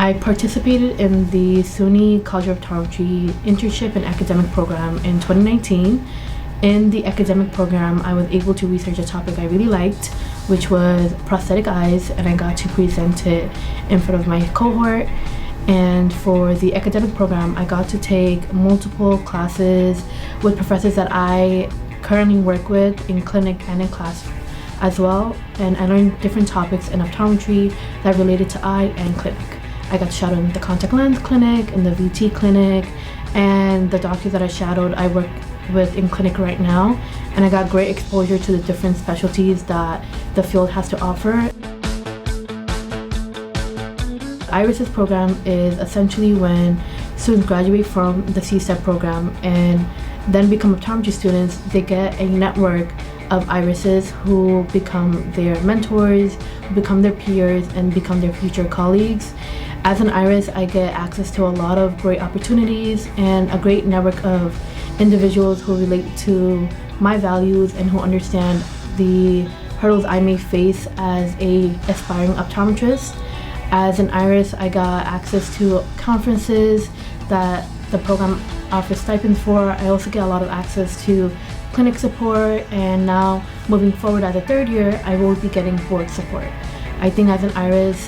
I participated in the SUNY College of Optometry internship and academic program in 2019. In the academic program, I was able to research a topic I really liked, which was prosthetic eyes, and I got to present it in front of my cohort. And for the academic program, I got to take multiple classes with professors that I currently work with in clinic and in class as well. And I learned different topics in optometry that related to eye and clinic. I got shadowed in the contact lens clinic, in the VT clinic, and the doctors that I shadowed, I work with in clinic right now. And I got great exposure to the different specialties that the field has to offer. Irises program is essentially when students graduate from the CSTEP program and then become optometry students. They get a network of Irises who become their mentors, who become their peers, and become their future colleagues. As an Iris, I get access to a lot of great opportunities and a great network of individuals who relate to my values and who understand the hurdles I may face as a aspiring optometrist. As an Iris, I got access to conferences that the program offers stipends for. I also get a lot of access to clinic support, and now moving forward as a third year, I will be getting board support. I think as an Iris,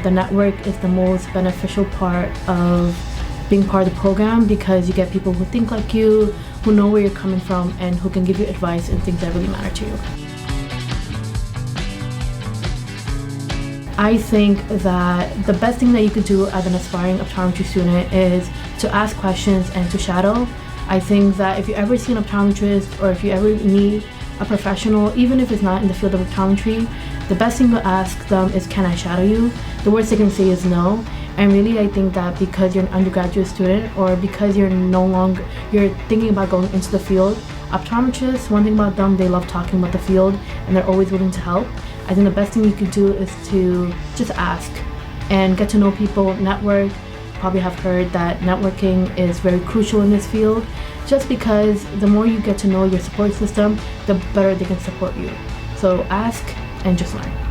the network is the most beneficial part of being part of the program, because you get people who think like you, who know where you're coming from, and who can give you advice in things that really matter to you. I think that the best thing that you could do as an aspiring optometry student is to ask questions and to shadow. I think that if you ever see an optometrist, or if you ever meet a professional, even if it's not in the field of optometry, the best thing to ask them is, can I shadow you? The worst they can say is no. And really, I think that because you're an undergraduate student, or because you're thinking about going into the field, optometrists, one thing about them, they love talking about the field and they're always willing to help. I think the best thing you can do is to just ask and get to know people, network. Probably have heard that networking is very crucial in this field, just because the more you get to know your support system, the better they can support you. So ask and just learn.